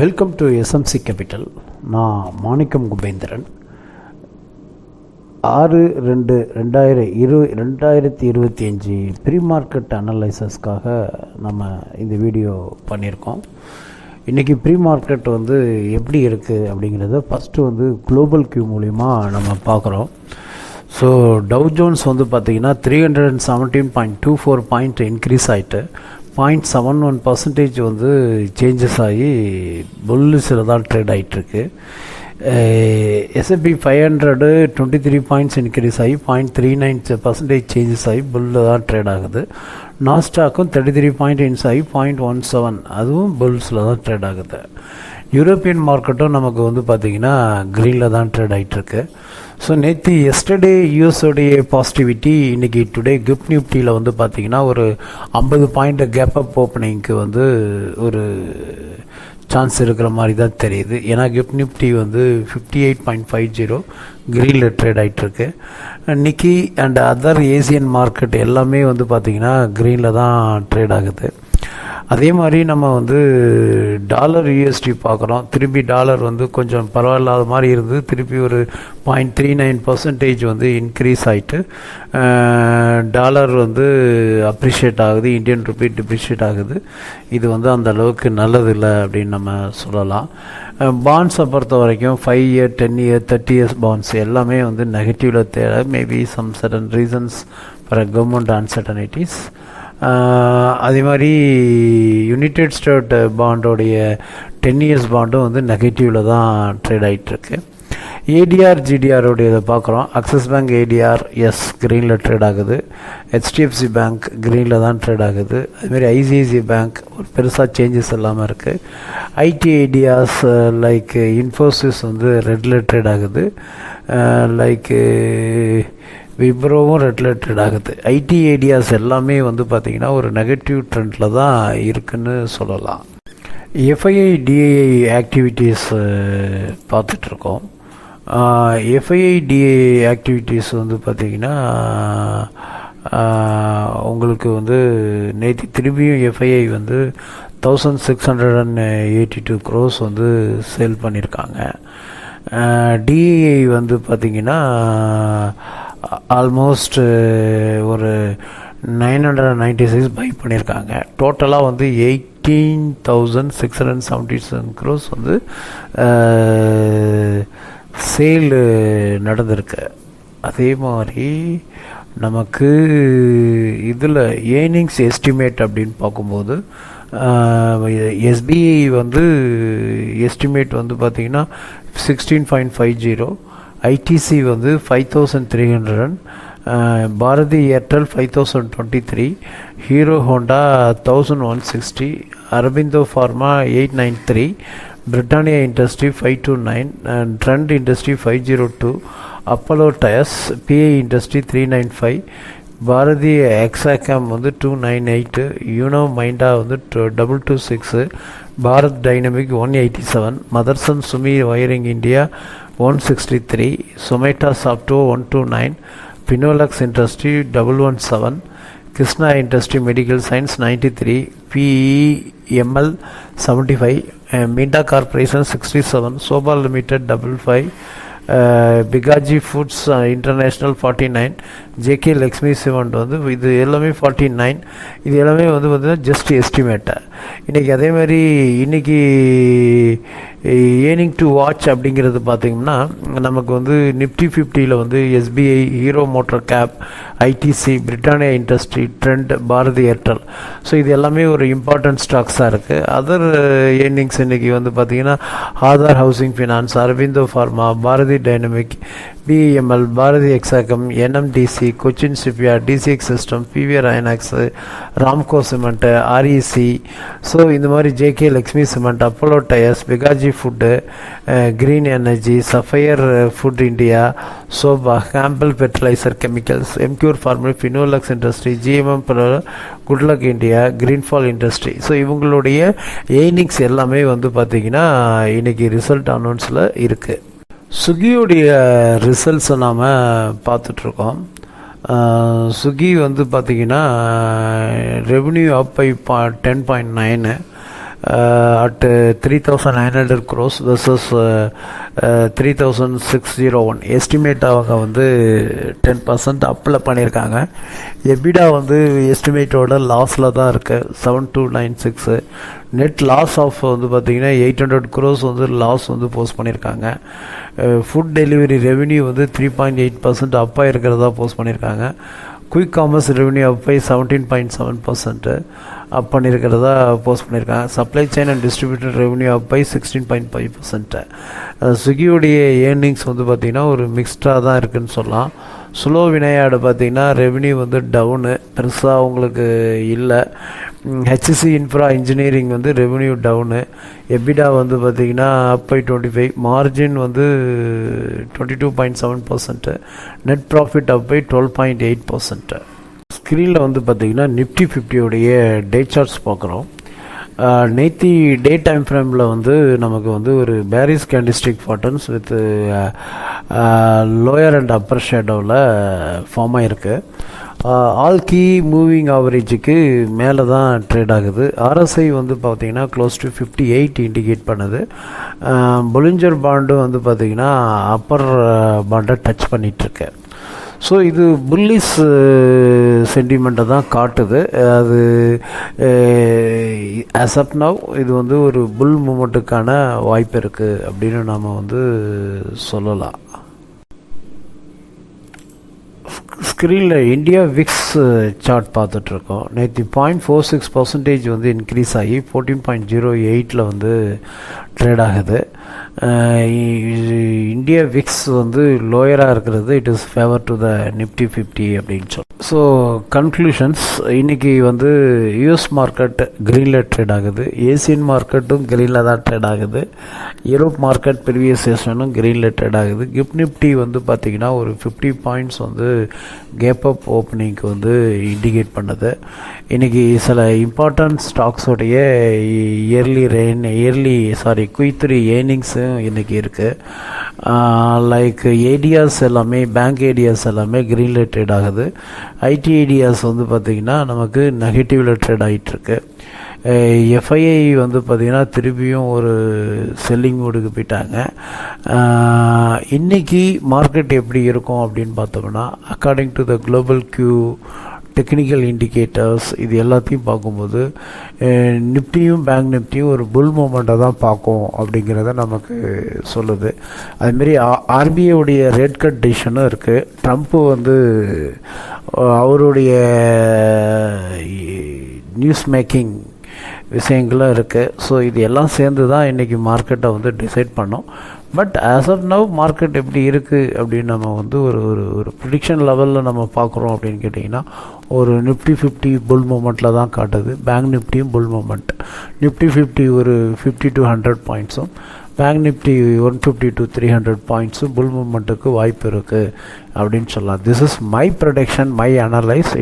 Welcome to SMC capital. நான் மாணிக்கம் Kubendran. 6/2/2025 pre market அனலைசஸ்க்காக நம்ம இந்த வீடியோ பண்ணியிருக்கோம். இன்றைக்கி ப்ரீ மார்க்கெட் எப்படி இருக்குது அப்படிங்கிறத ஃபஸ்ட்டு குளோபல் கியூ மூலிமா நம்ம பார்க்குறோம். ஸோ டவ் ஜோன்ஸ் பார்த்திங்கன்னா 317.24 பாயிண்ட் இன்க்ரீஸ் ஆகிட்டு 0.71% சேஞ்சஸ் ஆகி புல்லிஸில் தான் ட்ரேட் ஆகிட்டுருக்கு. S&P 500 23 பாயிண்ட்ஸ் இன்க்ரீஸ் ஆகி 0.39% சேஞ்சஸ் ஆகி புல்லில் தான் ட்ரேட் ஆகுது. நாஸ்டாக்கும் 33 பாயிண்ட் இன்ஸ் ஆகி 0.17 அதுவும் புல்ஸில் தான் ட்ரேட் ஆகுது. யூரோப்பியன் மார்க்கெட்டும் நமக்கு பார்த்திங்கன்னா க்ரீனில் தான் ட்ரேட் ஆகிட்டுருக்கு. ஸோ நேற்று எஸ்டர்டே யூஎஸோடைய பாசிட்டிவிட்டி இன்றைக்கி டுடே கிஃப்ட் நிஃப்டியில் பார்த்திங்கன்னா ஒரு 50 பாயிண்ட் கேப் அப் ஓப்பனிங்க்கு ஒரு சான்ஸ் இருக்கிற மாதிரி தான் தெரியுது. ஏன்னா கிஃப்ட் நிஃப்டி 58.50 க்ரீனில் ட்ரேட் ஆகிட்டுருக்கு. நிக்கி அண்ட் அதர் ஏசியன் மார்க்கெட் எல்லாமே பார்த்திங்கன்னா க்ரீனில் தான் ட்ரேட் ஆகுது. அதே மாதிரி நம்ம டாலர் யூஎஸ்டி பார்க்குறோம். திருப்பி டாலர் கொஞ்சம் பரவாயில்லாத மாதிரி இருந்து திருப்பி ஒரு 0.39% இன்க்ரீஸ் ஆகிட்டு டாலர் அப்ரிஷியேட் ஆகுது, இந்தியன் ருப்பி டிப்ரிஷியேட் ஆகுது. இது அந்த அளவுக்கு நல்லதில்லை அப்படின்னு நம்ம சொல்லலாம். பாண்ட்ஸை பொறுத்த வரைக்கும் 5 இயர் 10 இயர் 30 இயர்ஸ் பாண்ட்ஸ் எல்லாமே நெகட்டிவில் தேவை. Maybe some sudden reasons for government uncertainties. அதே மாதிரி யுனைடெட் ஸ்டேட் பாண்டோடைய 10 இயர்ஸ் பாண்டும் நெகட்டிவில் தான் ட்ரேட் ஆகிட்டுருக்கு. ஏடிஆர் ஜிடிஆரோடைய பார்க்குறோம். ஆக்சிஸ் பேங்க் ஏடிஆர் க்ரீனில் ட்ரேட் ஆகுது. ஹெச்டிஎஃப்சி பேங்க் க்ரீனில் தான் ட்ரேட் ஆகுது. அதுமாரி ஐசிஐசிஐ பேங்க் ஒரு பெருசாக சேஞ்சஸ் இல்லாமல் இருக்குது. ஐடி ஏடிஆர்ஸ் லைக் இன்ஃபோசிஸ் ரெட்டில் ட்ரேட் ஆகுது. லைக் விப்ரோவும் ரெட்டில் ட்ரேட் ஆகுது. ஐடி ஏடியாஸ் எல்லாமே பார்த்திங்கன்னா ஒரு நெகட்டிவ் ட்ரெண்டில் தான் இருக்குன்னு சொல்லலாம். எஃப்ஐஐ டிஐஐ ஆக்டிவிட்டீஸ் பார்த்துட்ருக்கோம். எஃப்ஐஐ டிஐஐ ஆக்டிவிட்டீஸ் பார்த்திங்கன்னா உங்களுக்கு நேற்று திரும்பியும் எஃப்ஐஐ 1682 crores சேல் பண்ணியிருக்காங்க. டிஐஐ பார்த்திங்கன்னா ஆல்மோஸ்ட் ஒரு 996 பை பண்ணியிருக்காங்க. டோட்டலாக 18,677 crores சேல் நடந்திருக்கு. அதே மாதிரி நமக்கு இதில் ஏர்னிங்ஸ் எஸ்டிமேட் அப்படின்னு பார்க்கும்போது எஸ்பிஐ எஸ்டிமேட் பார்த்திங்கன்னா 16.50, ITC 5300, Bharti Airtel 5023, Hero Honda 1160, Aurobindo pharma 893, Britannia industry 529, Trent industry 502, Apollo tyres PI industry 395, Bharti Hexacom 298, Uno Minda 226, Bharat dynamic 187, Motherson Sumi wiring India 163, சொமேட்டா சாஃப்ட்வோ 129, Finolex industry 117, Krishna industry medical science 93, BEML 75, Minda corporation 67, Sobha limited 55, Bikaji foods international 49, JK Lakshmi cement இது எல்லாமே 49. இது எல்லாமே பார்த்தீங்கன்னா just எஸ்டிமேட்டை. அதே மாதிரி இன்றைக்கி ஏர்னிங் டு வாட்ச் அப்படிங்கிறது பார்த்திங்கன்னா நமக்கு நிஃப்டி 50ல் SBI, Hero MotoCorp, ITC, Britannia industry, Trent, Bharti Airtel. So இது எல்லாமே ஒரு இம்பார்ட்டன்ட் ஸ்டாக்ஸாக இருக்குது. அதர் ஏர்னிங்ஸ் இன்றைக்கி பார்த்திங்கன்னா Aadhaar housing finance, Aurobindo pharma, Bharti dynamic, BEML, Bharti Hexacom, NMDC, Cochin shipyard, TCX system, PVR INOX, Ramco cement, REC. So இந்த மாதிரி JK Lakshmi cement, Apollo tyres, Bikaji food, green energy, sapphire food India, Sobha, Chambal fertilizer chemicals, Emcure pharma, Finolex industry, GMM, good luck India, க்ரீன்ஃபால் industry. So இவங்களுடைய earnings எல்லாமே பார்த்திங்கன்னா இன்றைக்கி result அனௌன்ஸில் இருக்குது. ஸ்விக்கியோடைய ரிசல்ட்ஸை நாம் பார்த்துட்ருக்கோம். ஸ்விக்கி பார்த்திங்கன்னா revenue up by 10.9, at 3,900 crores versus 3,601. Estimate அவங்க வந்து 10% அப்பில் பண்ணியிருக்காங்க. எபிடா வந்து எஸ்டிமேட்டோட லாஸில் தான் இருக்குது, 7,296. நெட் லாஸ் ஆஃப் வந்து பார்த்திங்கன்னா 800 crores வந்து லாஸ் வந்து போஸ்ட் பண்ணியிருக்காங்க. ஃபுட் டெலிவரி ரெவென்யூ வந்து 3.8% அப்பாக இருக்கிறதா போஸ்ட் பண்ணியிருக்காங்க. குயிக் காமர்ஸ் ரெவென்யூ அப்பை 17.7% அப் பண்ணியிருக்கிறதா போஸ்ட் பண்ணியிருக்காங்க. Supply chain and distributor revenue அப்பை 16.5%. ஸ்விக்கியோடைய ஏர்னிங்ஸ் வந்து பார்த்திங்கன்னா ஒரு மிக்ஸ்டாக தான் இருக்குதுன்னு சொல்லலாம். ஸ்லோ வினையாடு பார்த்திங்கன்னா ரெவென்யூ வந்து டவுனு பெருசாக உங்களுக்கு இல்லை. ஹெச்சிசி இன்ஃப்ரா இன்ஜினியரிங் வந்து ரெவென்யூ டவுனு. எபிடா வந்து பார்த்திங்கன்னா அப் பை 25, மார்ஜின் வந்து 22.7%, நெட் ப்ராஃபிட் அப் பை 12.8%. ஸ்க்ரீனில் வந்து பார்த்திங்கன்னா நிஃப்டி 50 டே சார்ட்ஸ் பார்க்குறோம். நேத்தி டே டைம் ஃப்ரேமில் வந்து நமக்கு வந்து ஒரு bearish candlestick patterns with lower and upper ஷேடோவில் ஃபார்ம் ஆகிருக்கு. ஆல் கீ மூவிங் ஆவரேஜுக்கு மேலே தான் ட்ரேட் ஆகுது. ஆர்எஸ்ஐ வந்து பார்த்திங்கன்னா க்ளோஸ் டு 58 இண்டிகேட் பண்ணுது. பொலிஞ்சர் பாண்டு வந்து பார்த்திங்கன்னா அப்பர் பாண்டை டச் பண்ணிகிட்ருக்கு. ஸோ இது புல்லிஸ் சென்டிமெண்ட்டை தான் காட்டுது. அது ஆஸ் ஆஃப் நவ் இது வந்து ஒரு புல் மூமெண்ட்டுக்கான வாய்ப்பு இருக்குது அப்படின்னு நாம் வந்து சொல்லலாம். ஸ்க்ரீனில் இந்தியா விக்ஸ் சார்ட் பார்த்துட்ருக்கோம். நேற்று 0.46% வந்து இன்க்ரீஸ் ஆகி 14.08 வந்து ட்ரேட் ஆகுது. இந்தியா விக்ஸ் வந்து லோயராக இருக்கிறது it is favour to the Nifty 50 அப்படின்னு சொல்லி. ஸோ கன்க்ளூஷன்ஸ், இன்றைக்கி வந்து யூஎஸ் மார்க்கெட் க்ரீனில் ட்ரேட் ஆகுது, ஏசியன் மார்க்கெட்டும் க்ரீனில் தான் ட்ரேட் ஆகுது, யூரோப் மார்க்கெட் ப்ரீவியஸ் செஷனும் க்ரீனில் ட்ரேட் ஆகுது. கிஃப்ட் நிஃப்டி வந்து பார்த்திங்கன்னா ஒரு 50 பாயிண்ட்ஸ் வந்து கேப் அப் ஓப்பனிங்க்கு வந்து இண்டிகேட் பண்ணுது. இன்றைக்கி சில இம்பார்ட்டன்ட் ஸ்டாக்ஸோடைய Q3 ஏர்னிங்ஸும் இன்றைக்கி இருக்குது. லைக் ஏடியாஸ் எல்லாமே, பேங்க் ஏடியாஸ் எல்லாமே க்ரீனில் ட்ரேட் ஆகுது. ஐடி ஏடியாஸ் வந்து பார்த்திங்கன்னா நமக்கு நெகட்டிவில் ட்ரேட் ஆகிட்டுருக்கு. எஃப்ஐஐ வந்து பார்த்திங்கன்னா திருப்பியும் ஒரு செல்லிங் மூடுக்கு போயிட்டாங்க. இன்றைக்கி மார்க்கெட் எப்படி இருக்கும் அப்படின்னு பார்த்தோம்னா, according to the global cue technical indicators இது எல்லாத்தையும் பார்க்கும்போது நிஃப்டியும் பேங்க் நிஃப்டியும் ஒரு புல் மூமெண்ட்டை தான் பார்க்கும் அப்படிங்கிறத நமக்கு சொல்லுது. அதுமாரி ஆர்பிஐடைய ரேட் கட் டிசிஷனும் இருக்குது. ட்ரம்ப்பு வந்து அவருடைய நியூஸ் மேக்கிங் விஷயங்களும் இருக்குது. ஸோ இது எல்லாம் சேர்ந்து தான் இன்றைக்கி மார்க்கெட்டை வந்து டிசைட் பண்ணோம். But as of now market எப்படி இருக்குது அப்படின்னு நம்ம வந்து ஒரு ப்ரிடிக்ஷன் லெவலில் நம்ம பார்க்குறோம் அப்படின்னு கேட்டிங்கன்னா ஒரு நிஃப்டி 50 புல் மூமெண்ட்டில் தான் காட்டுது. பேங்க் நிஃப்டியும் புல் மூமெண்ட். நிஃப்டி 50 ஒரு 50 to 100 பாயிண்ட்ஸும், பேங்க் நிஃப்டி 150 to 300 பாயிண்ட்ஸும் புல் மூமெண்ட்டுக்கு வாய்ப்பு இருக்குது அப்படின்னு சொல்லலாம். This is my production, my analyse.